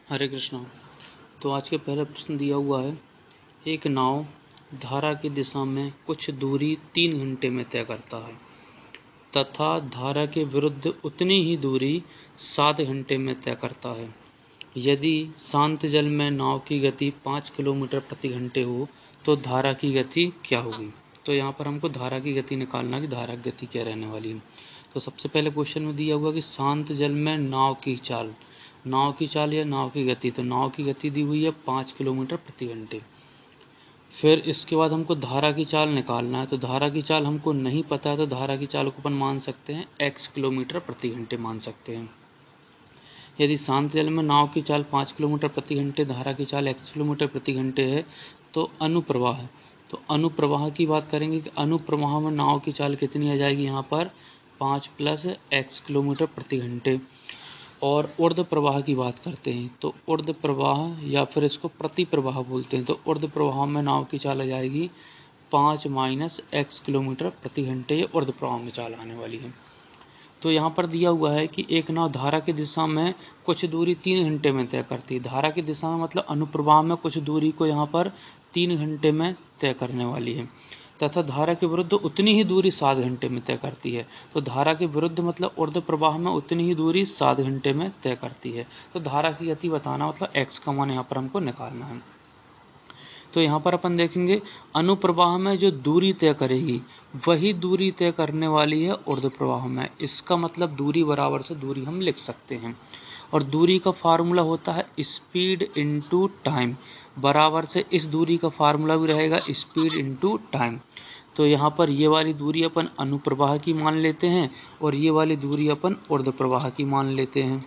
हरे कृष्णा। तो आज के पहला प्रश्न दिया हुआ है, एक नाव धारा की दिशा में कुछ दूरी 3 घंटे में तय करता है तथा धारा के विरुद्ध उतनी ही दूरी 7 घंटे में तय करता है। यदि शांत जल में नाव की गति 5 किलोमीटर प्रति घंटे हो तो धारा की गति क्या होगी। तो यहाँ पर हमको धारा की गति निकालना कि धारा की गति क्या रहने वाली है। तो सबसे पहले क्वेश्चन में दिया हुआ कि शांत जल में नाव की चाल या नाव की गति। तो नाव की गति दी हुई है 5 किलोमीटर प्रति घंटे। फिर इसके बाद हमको धारा की चाल निकालना है। तो धारा की चाल हमको नहीं पता है, तो धारा की चाल को अपन मान सकते हैं x किलोमीटर प्रति घंटे मान सकते हैं। यदि शांत जल में नाव की चाल 5 किलोमीटर प्रति घंटे, धारा की चाल x किलोमीटर प्रति घंटे है, तो अनुप्रवाह है। तो अनुप्रवाह की बात करेंगे कि अनुप्रवाह में नाव की चाल कितनी आ जाएगी, यहाँ पर 5 + x किलोमीटर प्रति घंटे। और ऊर्ध्व प्रवाह की बात करते हैं तो ऊर्ध्व प्रवाह या फिर इसको प्रति प्रवाह बोलते हैं। तो ऊर्ध्व प्रवाह में नाव की चाल आ जाएगी 5 - x किलोमीटर प्रति घंटे। ये ऊर्ध्व प्रवाह में चाल आने वाली है। तो यहाँ पर दिया हुआ है कि एक नाव धारा की दिशा में कुछ दूरी 3 घंटे में तय करती है। धारा की दिशा में मतलब अनुप्रवाह में कुछ दूरी को यहाँ पर 3 घंटे में तय करने वाली है तथा धारा के विरुद्ध उतनी ही दूरी 7 घंटे में तय करती है। तो धारा के विरुद्ध मतलब ऊर्ध्व प्रवाह में उतनी ही दूरी 7 घंटे में तय करती है। तो धारा की गति बताना मतलब x का मान यहाँ पर हमको निकालना है। तो यहाँ पर अपन देखेंगे अनुप्रवाह में जो दूरी तय करेगी वही दूरी तय करने वाली है ऊर्ध्व प्रवाह में। इसका मतलब दूरी बराबर से दूरी हम लिख सकते हैं। और दूरी का फार्मूला होता है स्पीड इनटू टाइम। बराबर से इस दूरी का फार्मूला भी रहेगा स्पीड इनटू टाइम। तो यहाँ पर ये वाली दूरी अपन अनुप्रवाह की मान लेते हैं और ये वाली दूरी अपन ऊर्ध्व प्रवाह की मान लेते हैं।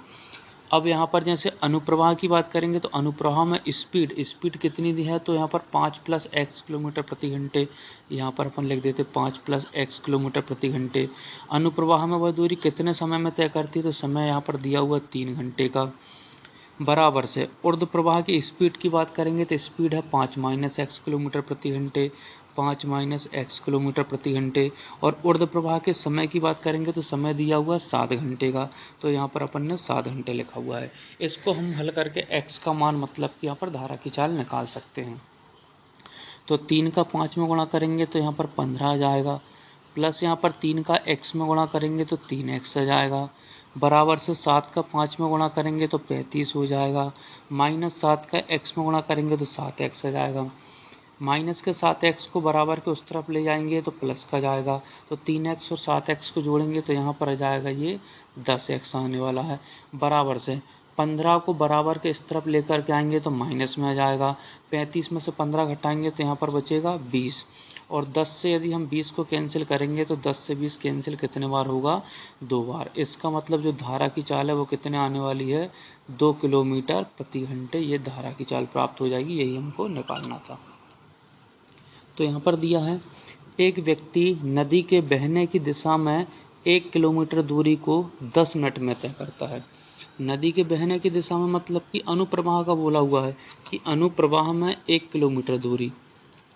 अब यहाँ पर जैसे अनुप्रवाह की बात करेंगे तो अनुप्रवाह में स्पीड कितनी दी है, तो यहाँ पर 5 + x किलोमीटर प्रति घंटे। यहाँ पर अपन लिख देते 5 + x किलोमीटर प्रति घंटे। अनुप्रवाह में वह दूरी कितने समय में तय करती है, तो समय यहाँ पर दिया हुआ 3 घंटे का। बराबर से ऊर्ध्व प्रवाह की स्पीड की बात करेंगे तो स्पीड है 5 - x किलोमीटर प्रति घंटे, 5 - x किलोमीटर प्रति घंटे। और ऊर्ध्व प्रवाह के समय की बात करेंगे तो समय दिया हुआ 7 घंटे का। तो यहाँ पर अपन ने 7 घंटे लिखा हुआ है। इसको हम हल करके x का मान मतलब कि यहाँ पर धारा की चाल निकाल सकते हैं। तो 3 का 5 में गुणा करेंगे तो यहाँ पर 15 आ जाएगा, प्लस यहाँ पर 3 का x में गुणा करेंगे तो 3x आ जाएगा। बराबर से 7 का 5 में गुणा करेंगे तो 35 हो जाएगा, -7 का x में गुणा करेंगे तो 7x आ जाएगा। माइनस के 7x को बराबर के उस तरफ ले जाएंगे तो प्लस का जाएगा। तो 3x और 7x को जोड़ेंगे तो यहाँ पर आ जाएगा ये 10x आने वाला है। बराबर से 15 को बराबर के इस तरफ लेकर के आएंगे तो माइनस में आ जाएगा। 35 में से 15 घटाएंगे तो यहाँ पर बचेगा 20। और 10 से यदि हम 20 को कैंसिल करेंगे तो 10 से 20 कैंसिल कितने बार होगा, 2 बार। इसका मतलब जो धारा की चाल है वो कितने आने वाली है, 2 किलोमीटर प्रति घंटे। ये धारा की चाल प्राप्त हो जाएगी, यही हमको निकालना था। तो यहाँ पर दिया है एक व्यक्ति नदी के बहने की दिशा में 1 किलोमीटर दूरी को 10 मिनट में तय करता है। नदी के बहने की दिशा में मतलब कि अनुप्रवाह का बोला हुआ है कि अनुप्रवाह में 1 किलोमीटर दूरी,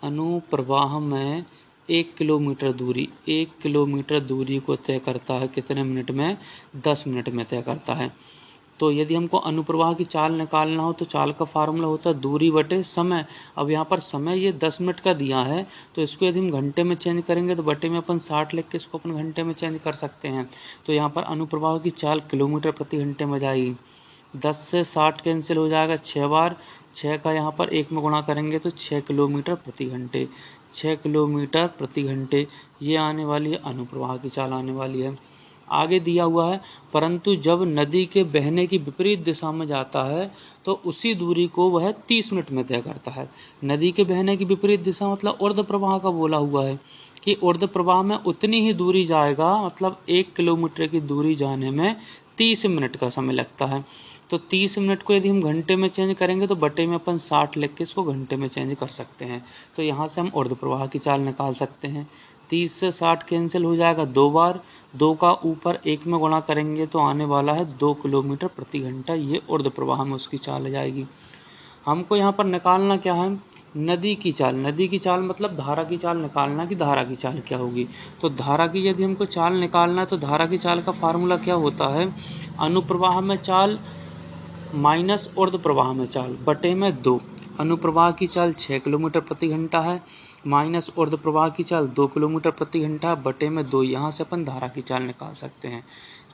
अनुप्रवाह में 1 किलोमीटर दूरी को तय करता है कितने मिनट में, 10 मिनट में तय करता है। तो यदि हमको अनुप्रवाह की चाल निकालना हो तो चाल का फार्मूला होता है दूरी बटे समय। अब यहाँ पर समय ये 10 मिनट का दिया है, तो इसको यदि हम घंटे में चेंज करेंगे तो बटे में अपन 60 लिख के इसको अपन घंटे में चेंज कर सकते हैं। तो यहाँ पर अनुप्रवाह की चाल किलोमीटर प्रति घंटे में जाएगी। 10 से 60 कैंसिल हो जाएगा 6 बार, 6 का यहाँ पर 1 में गुणा करेंगे तो 6 किलोमीटर प्रति घंटे, 6 किलोमीटर प्रति घंटे ये आने वाली है, अनुप्रवाह की चाल आने वाली है। आगे दिया हुआ है परंतु जब नदी के बहने की विपरीत दिशा में जाता है तो उसी दूरी को वह 30 मिनट में तय करता है। नदी के बहने की विपरीत दिशा मतलब ऊर्ध्व प्रवाह का बोला हुआ है कि ऊर्ध्व प्रवाह में उतनी ही दूरी जाएगा, मतलब 1 किलोमीटर की दूरी जाने में 30 मिनट का समय लगता है। तो 30 मिनट को यदि हम घंटे में चेंज करेंगे तो बटे में अपन 60 लिख के इसको घंटे में चेंज कर सकते हैं। तो यहाँ से हम ऊर्ध्व प्रवाह की चाल निकाल सकते हैं। 30 से 60 कैंसिल हो जाएगा 2 बार, 2 का ऊपर 1 में गुणा करेंगे तो आने वाला है 2 किलोमीटर प्रति घंटा। ये ऊर्ध्व प्रवाह में उसकी चाल आ जाएगी। हमको यहाँ पर निकालना क्या है, नदी की चाल। नदी की चाल मतलब धारा की चाल निकालना कि धारा की चाल क्या होगी। तो धारा की यदि हमको चाल निकालना है तो धारा की चाल का फार्मूला क्या होता है, अनुप्रवाह में चाल माइनस ऊर्ध्व प्रवाह में चाल बटे में 2। अनुप्रवाह की चाल 6 किलोमीटर प्रति घंटा है, माइनस ऊर्ध्व प्रवाह की चाल 2 किलोमीटर प्रति घंटा बटे में 2। यहाँ से अपन धारा की चाल निकाल सकते हैं।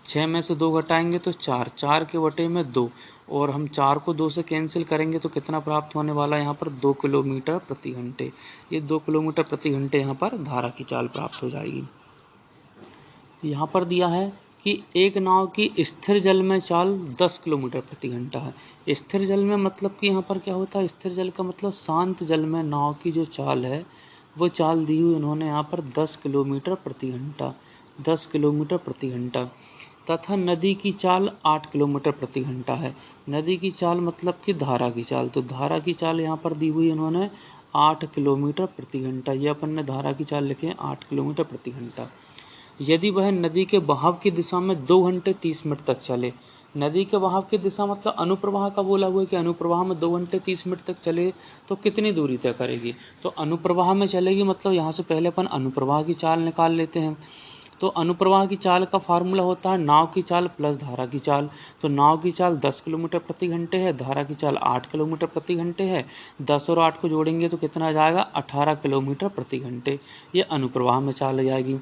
6 में से 2 घटाएंगे तो 4, 4 के बटे में 2, और हम 4 को 2 से कैंसिल करेंगे तो कितना प्राप्त होने वाला है यहाँ पर 2 किलोमीटर प्रति घंटे। ये 2 किलोमीटर प्रति घंटे यहाँ पर धारा की चाल प्राप्त हो जाएगी। यहाँ पर दिया है कि एक नाव की स्थिर जल में चाल 10 किलोमीटर प्रति घंटा है। स्थिर जल में मतलब कि यहाँ पर क्या होता है, स्थिर जल का मतलब शांत जल में नाव की जो चाल है वो चाल दी हुई उन्होंने यहाँ पर 10 किलोमीटर प्रति घंटा, 10 किलोमीटर प्रति घंटा। तथा नदी की चाल 8 किलोमीटर प्रति घंटा है। नदी की चाल मतलब कि धारा की चाल, तो धारा की चाल यहाँ पर दी हुई उन्होंने 8 किलोमीटर प्रति घंटा। ये अपन ने धारा की चाल लिखे 8 किलोमीटर प्रति घंटा। यदि वह नदी के बहाव की दिशा में 2 घंटे 30 मिनट तक चले, नदी के बहाव की दिशा मतलब अनुप्रवाह का बोला हुआ है कि अनुप्रवाह में 2 घंटे 30 मिनट तक चले तो कितनी दूरी तय करेगी। तो अनुप्रवाह में चलेगी मतलब यहाँ से पहले अपन अनुप्रवाह की चाल निकाल लेते हैं। तो अनुप्रवाह की चाल का फार्मूला होता है नाव की चाल प्लस धारा की चाल। तो नाव की चाल 10 किलोमीटर प्रति घंटे है, धारा की चाल 8 किलोमीटर प्रति घंटे है। 10 और 8 को जोड़ेंगे तो कितना आ जाएगा 18 किलोमीटर प्रति घंटे। ये अनुप्रवाह में चाल आ जाएगी।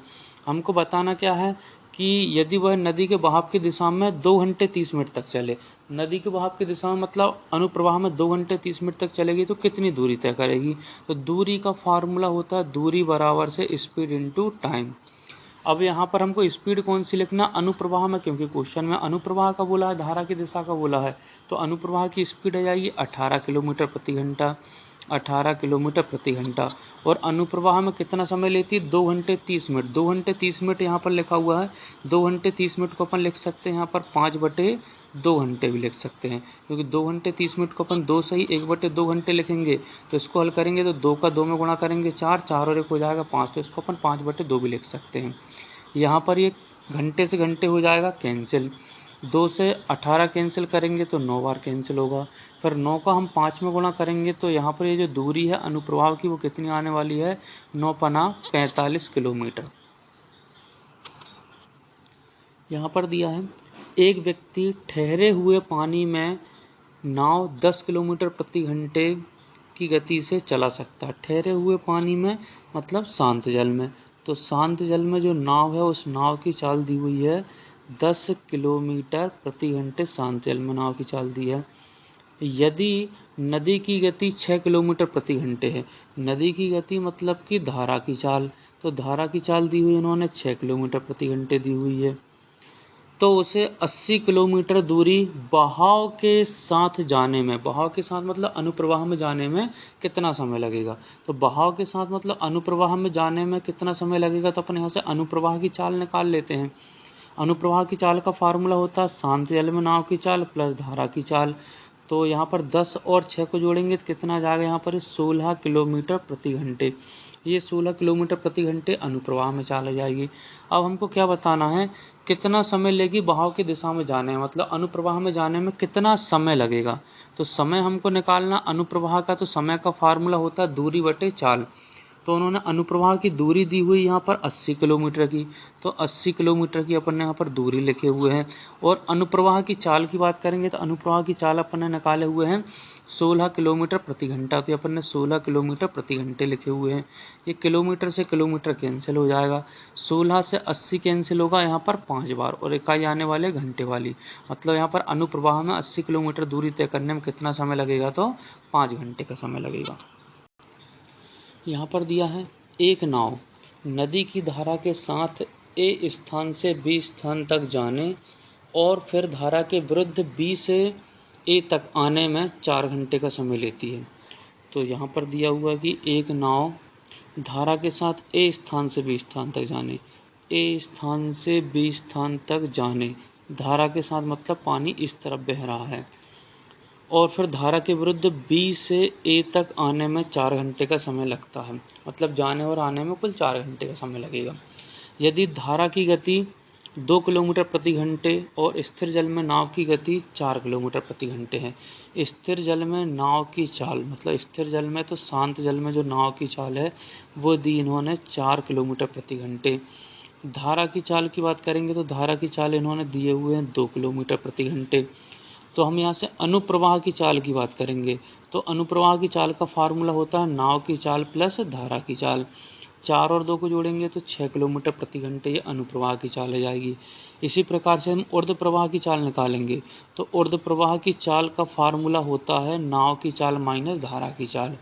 हमको बताना क्या है कि यदि वह नदी के बहाव की दिशा में 2 घंटे 30 मिनट तक चले, नदी के बहाव की दिशा में मतलब अनुप्रवाह में 2 घंटे 30 मिनट तक चलेगी तो कितनी दूरी तय करेगी। तो दूरी का फार्मूला होता है दूरी बराबर से स्पीड इनटू टाइम। अब यहाँ पर हमको स्पीड कौन सी लिखना, अनुप्रवाह में, क्योंकि क्वेश्चन में अनुप्रवाह का बोला है, धारा की दिशा का बोला है। तो अनुप्रवाह की स्पीड आ जाएगी 18 किलोमीटर प्रति घंटा, 18 किलोमीटर प्रति घंटा। और अनुप्रवाह में कितना समय लेती है 2 घंटे 30 मिनट। 2 घंटे 30 मिनट यहाँ पर लिखा हुआ है, 2 घंटे 30 मिनट को अपन लिख सकते हैं यहाँ पर 5/2 घंटे भी लिख सकते हैं, क्योंकि 2 घंटे 30 मिनट को अपन 2 सही 1/2 घंटे लिखेंगे। तो इसको हल करेंगे तो 2 का 2 में गुणा करेंगे 4, 4 और 1 हो जाएगा 5, तो इसको अपन 5/2 भी लिख सकते हैं। यहाँ पर ये घंटे से घंटे हो जाएगा कैंसिल, 2 से 18 कैंसिल करेंगे तो 9 बार कैंसिल होगा। फिर 9 का हम 5 में गुणा करेंगे तो यहाँ पर ये जो दूरी है अनुप्रवाह की वो कितनी आने वाली है 9 पना 45 किलोमीटर। यहाँ पर दिया है एक व्यक्ति ठहरे हुए पानी में नाव 10 किलोमीटर प्रति घंटे की गति से चला सकता है। ठहरे हुए पानी में मतलब शांत जल में। तो शांत जल में जो नाव है उस नाव की चाल दी हुई है 10 किलोमीटर प्रति घंटे, शांत जल में नाव की चाल दी है। यदि नदी की गति 6 किलोमीटर प्रति घंटे है, नदी की गति मतलब कि धारा की चाल, तो धारा की चाल दी हुई उन्होंने 6 किलोमीटर प्रति घंटे दी हुई है, तो उसे 80 किलोमीटर दूरी बहाव के साथ जाने में, बहाव के साथ मतलब अनुप्रवाह में जाने में कितना समय लगेगा। तो बहाव के साथ मतलब अनुप्रवाह में जाने में कितना समय लगेगा, तो अपन यहाँ से अनुप्रवाह की चाल निकाल लेते हैं। अनुप्रवाह की चाल का फार्मूला होता है शांत जल में नाव की चाल प्लस धारा की चाल। तो यहाँ पर 10 और 6 को जोड़ेंगे तो कितना जाएगा यहाँ पर 16 किलोमीटर प्रति घंटे। ये 16 किलोमीटर प्रति घंटे अनुप्रवाह में चाल आ जाएगी। अब हमको क्या बताना है, कितना समय लेगी बहाव की दिशा में जाने में, मतलब अनुप्रवाह में जाने में कितना समय लगेगा। तो समय हमको निकालना अनुप्रवाह का, तो समय का फार्मूला होता है दूरी बटे चाल। तो उन्होंने अनुप्रवाह की दूरी दी हुई यहाँ पर 80 किलोमीटर की, तो 80 किलोमीटर की अपन ने यहाँ पर दूरी लिखे हुए हैं। और अनुप्रवाह की चाल की बात करेंगे तो अनुप्रवाह की चाल अपन ने निकाले हुए हैं 16 किलोमीटर प्रति घंटा, तो अपन ने 16 किलोमीटर प्रति घंटे लिखे हुए हैं। ये किलोमीटर से किलोमीटर कैंसिल हो जाएगा, 16 से 80 कैंसिल होगा यहाँ पर 5 बार, और इकाई आने वाले घंटे वाली, मतलब यहाँ पर अनुप्रवाह में 80 किलोमीटर दूरी तय करने में कितना समय लगेगा, तो 5 घंटे का समय लगेगा। यहाँ पर दिया है एक नाव नदी की धारा के साथ ए स्थान से बी स्थान तक जाने और फिर धारा के विरुद्ध बी से ए तक आने में 4 घंटे का समय लेती है। तो यहाँ पर दिया हुआ कि एक नाव धारा के साथ ए स्थान से बी स्थान तक जाने, ए स्थान से बी स्थान तक जाने, धारा के साथ मतलब पानी इस तरफ बह रहा है, और फिर धारा के विरुद्ध बी से ए तक आने में 4 घंटे का समय लगता है, मतलब जाने और आने में कुल 4 घंटे का समय लगेगा। यदि धारा की गति 2 किलोमीटर प्रति घंटे और स्थिर जल में नाव की गति 4 किलोमीटर प्रति घंटे है। स्थिर जल में नाव की चाल मतलब स्थिर जल में तो शांत जल में जो नाव की चाल है वो दी इन्होंने 4 किलोमीटर प्रति घंटे। धारा की चाल की बात करेंगे तो धारा की चाल इन्होंने दिए हुए हैं 2 किलोमीटर प्रति घंटे। तो हम यहाँ से अनुप्रवाह की चाल की बात करेंगे। तो अनुप्रवाह की चाल का फार्मूला होता है नाव की चाल प्लस धारा की चाल। 4 और 2 को जोड़ेंगे तो 6 किलोमीटर प्रति घंटे ये अनुप्रवाह की चाल हो जाएगी। इसी प्रकार से हम ऊर्ध्व प्रवाह की चाल निकालेंगे। तो ऊर्ध्व प्रवाह की चाल का फार्मूला होता है नाव की चाल माइनस धारा की चाल।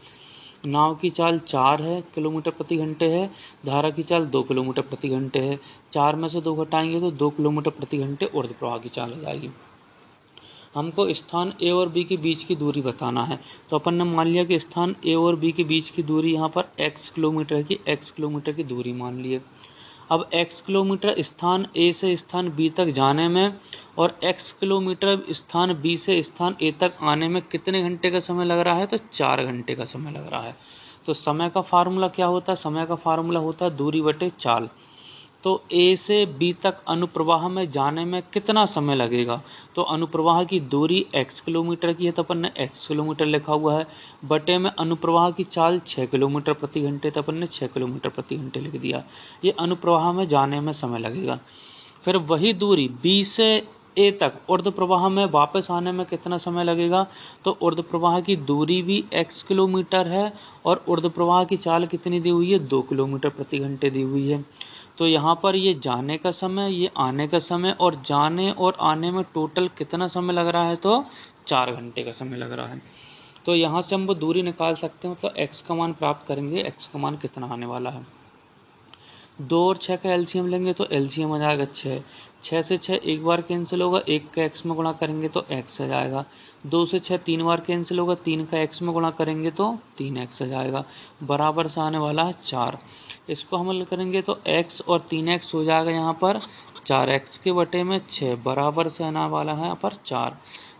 नाव की चाल 4 है किलोमीटर प्रति घंटे है, धारा की चाल 2 किलोमीटर प्रति घंटे है। 4 में से 2 घटाएंगे तो 2 किलोमीटर प्रति घंटे ऊर्ध्व प्रवाह की चाल हो जाएगी। हमको स्थान ए और बी के बीच की दूरी बताना है। तो अपन ने मान लिया कि स्थान ए और बी के बीच की दूरी यहाँ पर x किलोमीटर की, x किलोमीटर की दूरी मान लिए। अब x किलोमीटर स्थान ए से स्थान बी तक जाने में और x किलोमीटर स्थान बी से स्थान ए तक आने में कितने घंटे का समय लग रहा है? तो 4 घंटे का समय लग रहा है। तो समय का फार्मूला क्या होता है? समय का फार्मूला होता है दूरी बटे चाल। तो ए से बी तक अनुप्रवाह में जाने में कितना समय लगेगा? तो अनुप्रवाह की दूरी x किलोमीटर की है तो अपन ने x किलोमीटर लिखा हुआ है, बटे में अनुप्रवाह की चाल 6 किलोमीटर प्रति घंटे तो अपन ने 6 किलोमीटर प्रति घंटे लिख दिया। ये अनुप्रवाह में जाने में समय लगेगा। फिर वही दूरी बी से ए तक ऊर्ध्व प्रवाह में वापस आने में कितना समय लगेगा? तो ऊर्ध्व प्रवाह की दूरी भी x किलोमीटर है और ऊर्ध्व प्रवाह की चाल कितनी दी हुई है? 2 किलोमीटर प्रति घंटे दी हुई है। तो यहाँ पर ये जाने का समय, ये आने का समय और जाने और आने में टोटल कितना समय लग रहा है? तो 4 घंटे का समय लग रहा है। तो यहाँ से हम वो दूरी निकाल सकते हैं, मतलब x का मान प्राप्त करेंगे। x का मान कितना आने वाला है? 2 और 6 का एलसीएम लेंगे तो एलसीएम आ जाएगा 6। 6 से 6 एक बार कैंसिल होगा, 1 का x में गुणा करेंगे तो x आ जाएगा। 2 से 6 3 बार कैंसिल होगा, 3 का x में गुणा करेंगे तो 3x आ जाएगा। बराबर से आने वाला है 4। इसको हम हल करेंगे तो x और 3x हो जाएगा यहाँ पर 4x के बटे में 6, बराबर से आने वाला है यहाँ पर 4।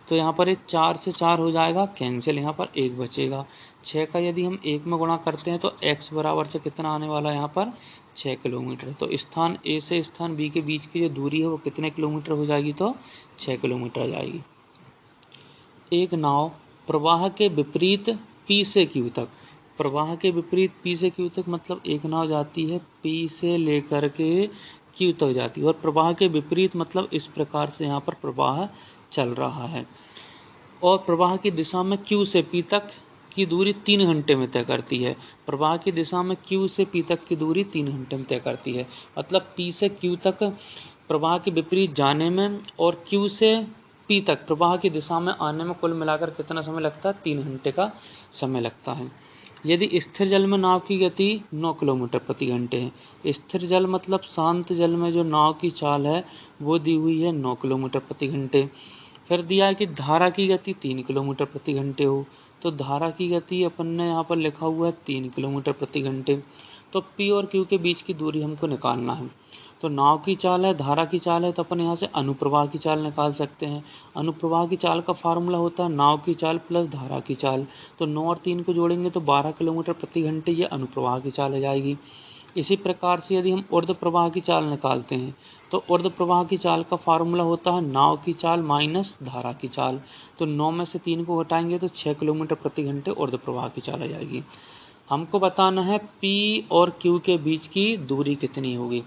तो यहाँ पर ये 4 से 4 हो जाएगा कैंसिल, यहाँ पर 1 बचेगा। 6 का यदि हम 1 में गुणा करते हैं तो x बराबर से कितना आने वाला है यहाँ पर? 6 किलोमीटर। तो स्थान ए से स्थान बी के बीच की जो दूरी है वो कितने किलोमीटर हो जाएगी? तो 6 किलोमीटर आ जाएगी। एक नाव प्रवाह के विपरीत P से Q तक, प्रवाह के विपरीत P से Q तक मतलब एक नाव जाती है P से लेकर के Q तक जाती है, और प्रवाह के विपरीत मतलब इस प्रकार से यहाँ पर प्रवाह चल रहा है और प्रवाह की दिशा में Q से P तक की दूरी 3 घंटे में तय करती है। प्रवाह की दिशा में Q से P तक की दूरी 3 घंटे में तय करती है, मतलब P से Q तक प्रवाह के विपरीत जाने में और Q से P तक प्रवाह की दिशा में आने में कुल मिलाकर कितना समय लगता है? 3 घंटे का समय लगता है। यदि स्थिर जल में नाव की गति 9 किलोमीटर प्रति घंटे है, स्थिर जल मतलब शांत जल में जो नाव की चाल है वो दी हुई है 9 किलोमीटर प्रति घंटे। फिर दिया है कि धारा की गति 3 किलोमीटर प्रति घंटे हो, तो धारा की गति अपन ने यहाँ पर लिखा हुआ है 3 किलोमीटर प्रति घंटे। तो P और Q के बीच की दूरी हमको निकालना है। तो नाव की चाल है, धारा की चाल है, तो अपन यहाँ से अनुप्रवाह की चाल निकाल सकते हैं। अनुप्रवाह की चाल का फार्मूला होता है नाव की चाल प्लस धारा की चाल। तो 9 और 3 को जोड़ेंगे तो 12 किलोमीटर प्रति घंटे ये अनुप्रवाह की चाल हो जाएगी। इसी प्रकार से यदि हम ऊर्ध्व प्रवाह की चाल निकालते हैं तो ऊर्ध्व प्रवाह की चाल का फार्मूला होता है नाव की चाल माइनस धारा की चाल। तो 9 में से 3 को घटाएंगे तो 6 किलोमीटर प्रति घंटे ऊर्ध्व प्रवाह की चाल आ जाएगी। हमको बताना है P और Q के बीच की दूरी कितनी होगी।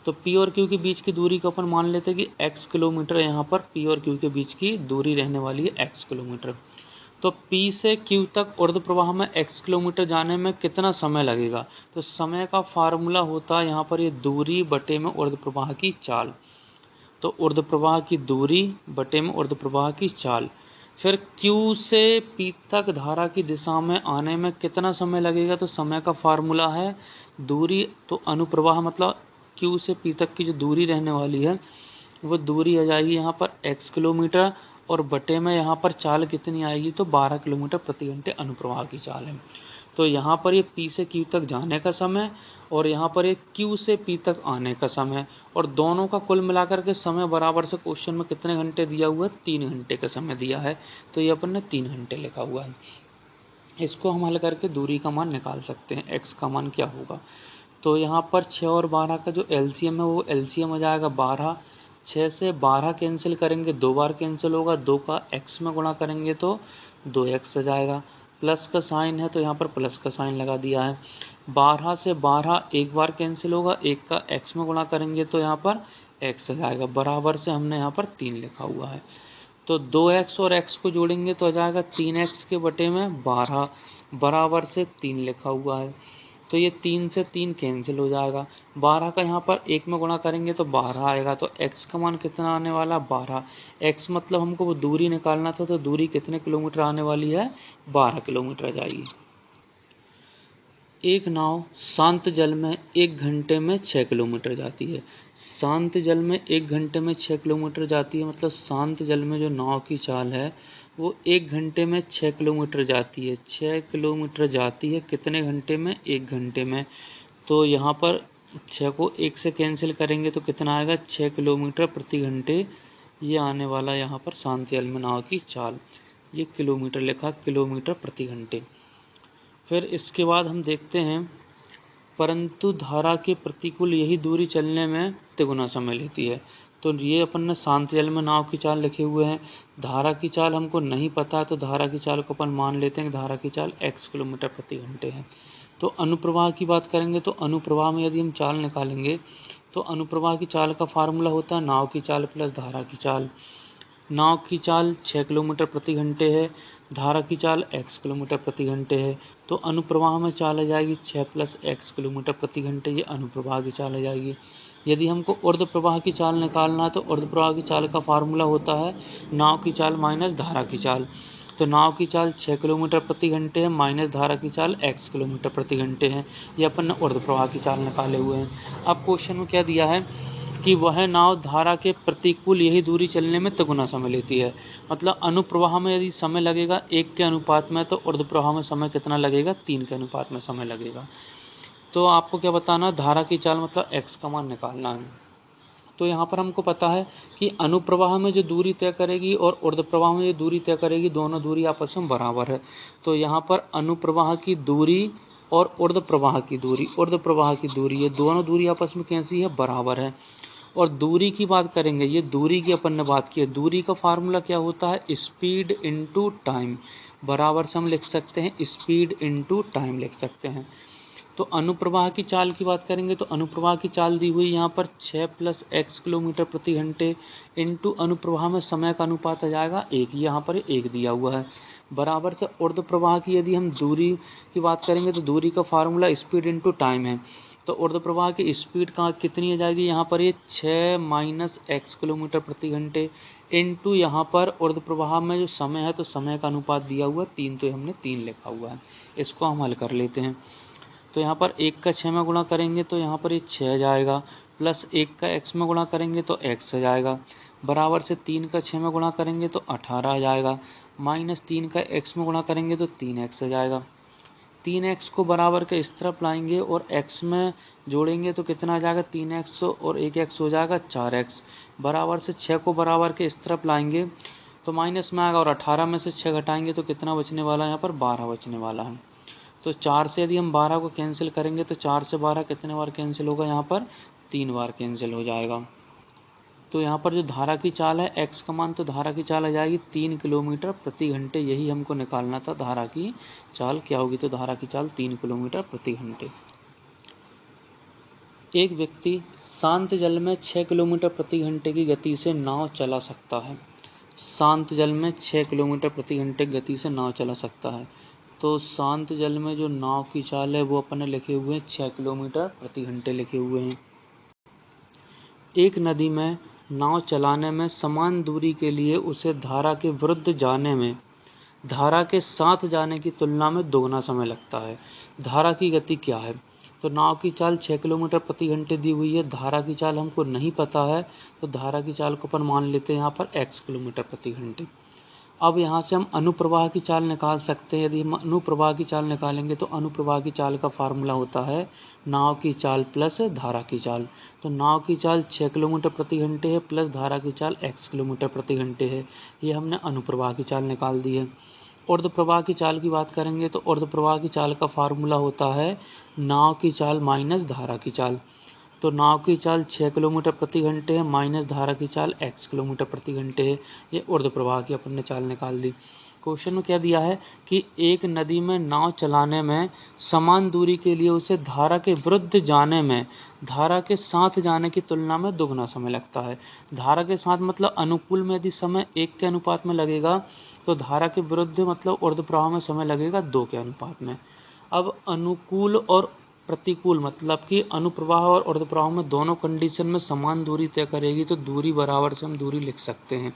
तो P और Q के बीच की दूरी को अपन मान लेते हैं कि x किलोमीटर, यहाँ पर P और Q के बीच की दूरी रहने वाली है x किलोमीटर। तो P से Q तक ऊर्ध्व प्रवाह में x किलोमीटर जाने में कितना समय लगेगा? तो समय का फार्मूला होता है यहाँ पर ये दूरी बटे में ऊर्ध्व प्रवाह की चाल। तो ऊर्ध्व प्रवाह की दूरी बटे में ऊर्ध्व प्रवाह की चाल। फिर Q से P तक धारा की दिशा में आने में कितना समय लगेगा? तो समय का फार्मूला है दूरी, तो अनुप्रवाह मतलब Q से P तक की जो दूरी रहने वाली है वो दूरी आ जाएगी यहाँ पर x किलोमीटर, और बटे में यहाँ पर चाल कितनी आएगी? तो 12 किलोमीटर प्रति घंटे अनुप्रवाह की चाल है। तो यहाँ पर ये P से Q तक जाने का समय और यहाँ पर ये Q से P तक आने का समय, और दोनों का कुल मिलाकर के समय बराबर से क्वेश्चन में कितने घंटे दिया हुआ है? 3 घंटे का समय दिया है, तो ये अपन ने 3 घंटे लिखा हुआ है। इसको हम हल करके दूरी का मान निकाल सकते हैं, x का मान क्या होगा। तो यहाँ पर 6 और 12 का जो एलसीएम है वो एलसीएम आ जाएगा 12। 6 से 12 कैंसिल करेंगे, 2 बार कैंसिल होगा, 2 का x में गुणा करेंगे तो 2x आ जाएगा। प्लस का साइन है तो यहाँ पर प्लस का साइन लगा दिया है। 12 से 12 एक बार कैंसिल होगा, 1 का x में गुणा करेंगे तो यहाँ पर x आ जाएगा, बराबर से हमने यहाँ पर 3 लिखा हुआ है। तो 2x और x को जोड़ेंगे तो आ जाएगा 3x के बटे में 12 बराबर से 3 लिखा हुआ है। तो ये 3 से 3 कैंसिल हो जाएगा। 12 का यहाँ पर 1 में गुणा करेंगे तो 12 आएगा। तो x का मान कितना आने वाला 12। x मतलब हमको वो दूरी निकालना था, तो दूरी कितने किलोमीटर आने वाली है 12 किलोमीटर आ जाएगी। एक नाव शांत जल में 1 घंटे में 6 किलोमीटर जाती है। शांत जल में 1 घंटे में 6 किलोमीटर जाती है, मतलब शांत जल में जो नाव की चाल है वो 1 घंटे में 6 किलोमीटर जाती है। 6 किलोमीटर जाती है कितने घंटे में 1 घंटे में। तो यहाँ पर 6 को 1 से कैंसिल करेंगे तो कितना आएगा 6 किलोमीटर प्रति घंटे। ये आने वाला यहाँ पर शांत जल में नाव की चाल। ये किलोमीटर लिखा, किलोमीटर प्रति घंटे। फिर इसके बाद हम देखते हैं, परंतु धारा के प्रतिकूल यही दूरी चलने में तिगुना समय लेती है। तो ये अपन ने शांत जल में नाव की चाल लिखे हुए हैं। धारा की चाल हमको नहीं पता, तो धारा की चाल को अपन मान लेते हैं कि धारा की चाल x किलोमीटर प्रति घंटे है। तो अनुप्रवाह की बात करेंगे तो अनुप्रवाह में यदि हम चाल निकालेंगे तो अनुप्रवाह की चाल का फार्मूला होता है नाव की चाल प्लस धारा की चाल। नाव की चाल 6 किलोमीटर प्रति घंटे है, धारा की चाल x किलोमीटर प्रति घंटे है। तो अनुप्रवाह में चाल आ जाएगी 6 + x किलोमीटर प्रति घंटे। ये अनुप्रवाह की चाल आ जाएगी। यदि हमको ऊर्ध्व प्रवाह की चाल निकालना है तो ऊर्ध्व प्रवाह की चाल का फार्मूला होता है नाव की चाल माइनस धारा की चाल। तो नाव की चाल 6 किलोमीटर प्रति घंटे है माइनस धारा की चाल x किलोमीटर प्रति घंटे है। ये अपन ने ऊर्ध्व प्रवाह की चाल निकाले हुए हैं। अब क्वेश्चन में क्या दिया है कि वह नाव धारा के प्रतिकूल यही दूरी चलने में तिगुना समय लेती है। मतलब अनुप्रवाह में यदि समय लगेगा 1 के अनुपात में, तो ऊर्ध्व प्रवाह में समय कितना लगेगा 3 के अनुपात में समय लगेगा। तो आपको क्या बताना, धारा की चाल मतलब x का मान निकालना है। तो यहाँ पर हमको पता है कि अनुप्रवाह में जो दूरी तय करेगी और ऊर्ध्व प्रवाह में जो दूरी तय करेगी, दोनों दूरी आपस में बराबर है। तो यहाँ पर अनुप्रवाह की दूरी और ऊर्ध्व प्रवाह की दूरी, ये दोनों दूरी आपस में कैसी है, बराबर है। और दूरी की बात करेंगे, ये दूरी की अपन ने बात की है। दूरी का फार्मूला क्या होता है, स्पीड इनटू टाइम। बराबर से हम लिख सकते हैं स्पीड इनटू टाइम लिख सकते हैं। तो अनुप्रवाह की चाल की बात करेंगे तो अनुप्रवाह की चाल दी हुई यहाँ पर 6 + x किलोमीटर प्रति घंटे इनटू अनुप्रवाह में समय का अनुपात आ जाएगा 1। यहाँ पर 1 दिया हुआ है। बराबर से ऊर्ध्व प्रवाह की यदि हम दूरी की बात करेंगे तो दूरी का फार्मूला स्पीड इनटू टाइम है। तो ऊर्ध्व प्रवाह की स्पीड कहाँ कितनी आ जाएगी, यहाँ पर ये 6 - x किलोमीटर प्रति घंटे इनटू यहाँ पर ऊर्ध्व प्रवाह में जो समय है तो समय का अनुपात दिया हुआ 3, तो हमने 3 लिखा हुआ है। इसको हम हल कर लेते हैं। तो यहाँ पर 1 का 6 में गुणा करेंगे तो यहाँ पर ये 6 जाएगा, प्लस 1 का x में गुणा करेंगे तो x आ जाएगा, बराबर से 3 का 6 में गुणा करेंगे तो 18 आ जाएगा, माइनस 3 का x में गुणा करेंगे तो 3x आ जाएगा। 3x को बराबर के इस तरफ लाएंगे और x में जोड़ेंगे तो कितना आ जाएगा 3x और 1x हो जाएगा 4x, बराबर से 6 को बराबर के इस तरफ लाएंगे तो माइनस में आएगा और 18 में से 6 घटाएंगे तो कितना बचने वाला है, यहाँ पर 12 बचने वाला है। तो 4 से यदि हम 12 को कैंसिल करेंगे तो 4 से 12 कितने बार कैंसिल होगा, यहाँ पर 3 बार कैंसिल हो जाएगा। तो यहाँ पर जो धारा की चाल है x का मान, तो धारा की चाल आ जाएगी 3 किलोमीटर प्रति घंटे। यही हमको निकालना था, धारा की चाल क्या होगी। तो धारा की चाल 3 किलोमीटर प्रति घंटे। एक व्यक्ति शांत जल में 6 किलोमीटर प्रति घंटे की गति से नाव चला सकता है। शांत जल में 6 किलोमीटर प्रति घंटे की गति से नाव चला सकता है। तो शांत जल में जो नाव की चाल है वो अपन ने लिखे हुए हैं 6 किलोमीटर प्रति घंटे लिखे हुए हैं। एक नदी में नाव चलाने में समान दूरी के लिए उसे धारा के विरुद्ध जाने में धारा के साथ जाने की तुलना में दोगुना समय लगता है। धारा की गति क्या है, तो नाव की चाल 6 किलोमीटर प्रति घंटे दी हुई है, धारा की चाल हमको नहीं पता है, तो धारा की चाल को अपन मान लेते हैं यहाँ पर x किलोमीटर प्रति घंटे। अब यहाँ से हम अनुप्रवाह की चाल निकाल सकते हैं। यदि हम अनुप्रवाह की चाल निकालेंगे तो अनुप्रवाह की चाल का फार्मूला होता है नाव की चाल प्लस धारा की चाल। तो नाव की चाल 6 किलोमीटर प्रति घंटे है प्लस धारा की चाल x किलोमीटर प्रति घंटे है। ये हमने अनुप्रवाह की चाल निकाल दी है। ऊर्ध्व प्रवाह की चाल की बात करेंगे तो ऊर्ध्व प्रवाह की चाल का फार्मूला होता है नाव की चाल माइनस धारा की चाल। तो नाव की चाल 6 किलोमीटर प्रति घंटे है माइनस धारा की चाल x किलोमीटर प्रति घंटे है। ये ऊर्ध्व प्रवाह की अपन ने चाल निकाल दी। क्वेश्चन में क्या दिया है कि एक नदी में नाव चलाने में समान दूरी के लिए उसे धारा के विरुद्ध जाने में धारा के साथ जाने की तुलना में दुगना समय लगता है। धारा के साथ मतलब अनुकूल में यदि समय 1 के अनुपात में लगेगा तो धारा के विरुद्ध मतलब ऊर्ध्व प्रवाह में समय लगेगा 2 के अनुपात में। अब अनुकूल और प्रतिकूल मतलब कि अनुप्रवाह और ऊर्ध्व प्रवाह में दोनों कंडीशन में समान दूरी तय करेगी तो दूरी बराबर से हम दूरी लिख सकते हैं।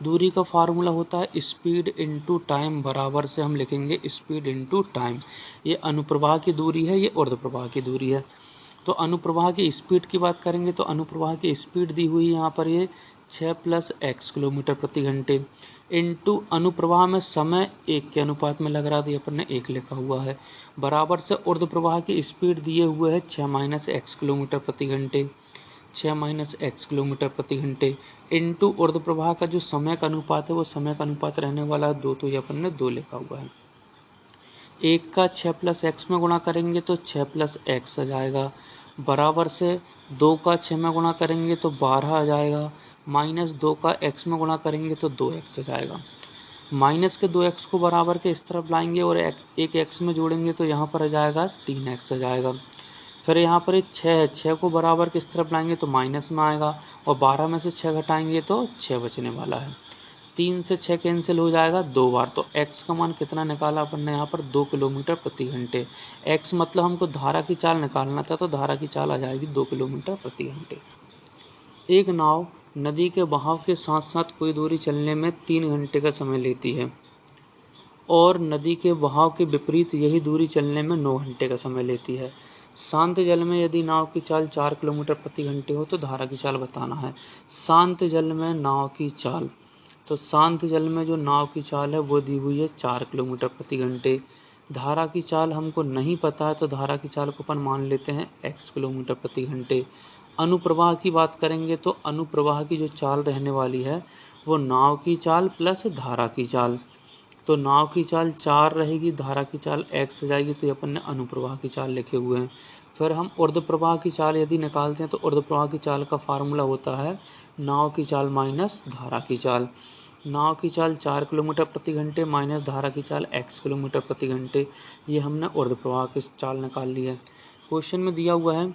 दूरी का फार्मूला होता है स्पीड इनटू टाइम, बराबर से हम लिखेंगे स्पीड इनटू टाइम। ये अनुप्रवाह की दूरी है, ये ऊर्ध्व प्रवाह की दूरी है। तो अनुप्रवाह की स्पीड की बात करेंगे तो अनुप्रवाह की स्पीड दी हुई है यहाँ पर ये 6 + x किलोमीटर प्रति घंटे इनटू अनुप्रवाह में समय 1 के अनुपात में लग रहा था, अपन ने 1 लिखा हुआ है, बराबर से ऊर्ध्व प्रवाह की स्पीड दिए हुए है 6 - x किलोमीटर प्रति घंटे, 6 - x किलोमीटर प्रति घंटे इनटू ऊर्ध्व प्रवाह का जो समय का अनुपात है वो समय का अनुपात रहने वाला है 2, तो ये अपन ने 2 लिखा हुआ है। 1 का 6 + x में गुणा करेंगे तो 6 + x आ जाएगा, बराबर से 2 का 6 में गुणा करेंगे तो 12 आ जाएगा, -2 का x में गुणा करेंगे तो 2x आ जाएगा। माइनस के 2x को बराबर के इस तरफ लाएंगे और एक x में जोड़ेंगे तो यहाँ पर आ जाएगा 3x आ जाएगा। फिर यहाँ पर 6 है, 6 को बराबर किस तरफ लाएंगे तो माइनस में आएगा और 12 में से 6 घटाएंगे तो 6 बचने वाला है। 3 से 6 कैंसिल हो जाएगा 2 बार, तो x का मान कितना निकाला अपन ने यहाँ पर 2 किलोमीटर प्रति घंटे। x मतलब हमको धारा की चाल निकालना था तो धारा की चाल आ जाएगी 2 किलोमीटर प्रति घंटे। एक नाव नदी के बहाव के साथ साथ कोई दूरी चलने में 3 घंटे का समय लेती है और नदी के बहाव के विपरीत यही दूरी चलने में 9 घंटे का समय लेती है। शांत जल में यदि नाव की चाल 4 किलोमीटर प्रति घंटे हो तो धारा की चाल बताना है। शांत जल में नाव की चाल, तो शांत जल में जो नाव की चाल है वो दी हुई है 4 किलोमीटर प्रति घंटे। धारा की चाल हमको नहीं पता है तो धारा की चाल को अपन मान लेते हैं x किलोमीटर प्रति घंटे। अनुप्रवाह की बात करेंगे तो अनुप्रवाह की जो चाल रहने वाली है वो नाव की चाल प्लस धारा की चाल, तो नाव की चाल 4 रहेगी, धारा की चाल x हो जाएगी, तो ये अपन ने अनुप्रवाह की चाल लिखे हुए हैं। फिर हम ऊर्ध्व प्रवाह की चाल यदि निकालते हैं तो ऊर्ध्व प्रवाह की चाल का फार्मूला होता है नाव की चाल माइनस धारा की चाल। नाव की चाल 4 किलोमीटर प्रति घंटे माइनस धारा की चाल x किलोमीटर प्रति घंटे, ये हमने ऊर्ध्व प्रवाह की चाल निकाल ली है। क्वेश्चन में दिया हुआ है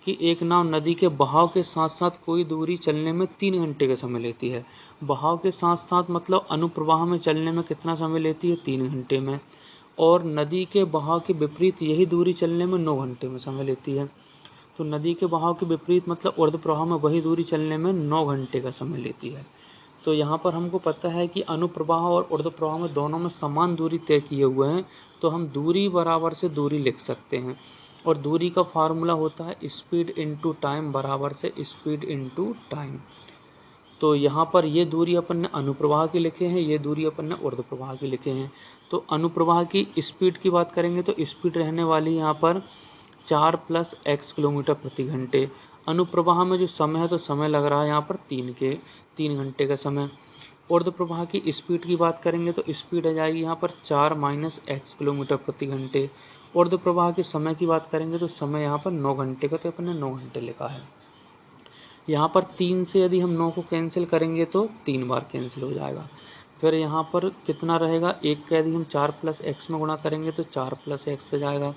कि एक नाव नदी के बहाव के साथ साथ कोई दूरी चलने में 3 घंटे का समय लेती है। बहाव के साथ साथ मतलब अनुप्रवाह में चलने में कितना समय लेती है 3 घंटे में, और नदी के बहाव के विपरीत यही दूरी चलने में 9 घंटे में समय लेती है। तो नदी के बहाव के विपरीत मतलब ऊर्ध्व प्रवाह में वही दूरी चलने में 9 घंटे का समय लेती है। तो यहाँ पर हमको पता है कि अनुप्रवाह और ऊर्ध्व प्रवाह में दोनों में समान दूरी तय किए हुए हैं, तो हम दूरी बराबर से दूरी लिख सकते हैं और दूरी का फार्मूला होता है स्पीड इनटू टाइम, बराबर से स्पीड इनटू टाइम। तो यहाँ पर ये दूरी अपन ने अनुप्रवाह की लिखे हैं, ये दूरी अपन ने ऊर्ध्व प्रवाह की लिखे हैं। तो अनुप्रवाह की स्पीड की बात करेंगे तो स्पीड रहने वाली यहाँ पर 4 + x किलोमीटर प्रति घंटे। अनुप्रवाह में जो समय है तो समय लग रहा है यहाँ पर 3 घंटे का समय। ऊर्ध्व प्रवाह की स्पीड की बात करेंगे तो स्पीड आ जाएगी यहाँ पर 4 - x किलोमीटर प्रति घंटे। ऊर्ध्व प्रवाह के समय की बात करेंगे तो समय यहाँ पर 9 घंटे का, तो अपन ने 9 घंटे लिखा है। यहाँ पर 3 से यदि हम 9 को कैंसिल करेंगे तो 3 बार कैंसिल हो जाएगा। फिर यहाँ पर कितना रहेगा, 1 का यदि हम 4 + x में गुणा करेंगे तो 4 + x आ जाएगा,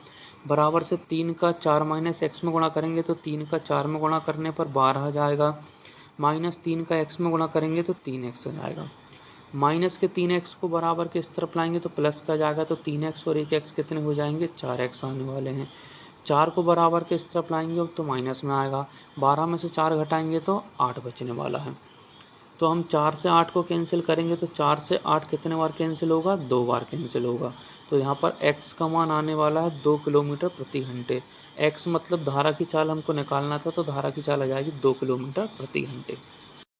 बराबर से 3 का 4 - x में गुणा करेंगे तो 3 का 4 में गुणा करने पर 12 आ जाएगा, -3 का x में गुणा करेंगे तो 3x आ जाएगा। माइनस के 3x को बराबर के इस तरफ लाएंगे तो प्लस का जाएगा, तो 3x और 1x कितने हो जाएंगे 4x आने वाले हैं। 4 को बराबर के इस तरफ लाएंगे तो माइनस में आएगा, 12 में से 4 घटाएंगे तो 8 बचने वाला है। तो हम 4 से 8 को कैंसिल करेंगे तो 4 से 8 कितने बार कैंसिल होगा, 2 बार कैंसिल होगा। तो यहाँ पर x का मान आने वाला है 2 किलोमीटर प्रति घंटे। x मतलब धारा की चाल हमको निकालना था तो धारा की चाल आ जाएगी 2 किलोमीटर प्रति घंटे।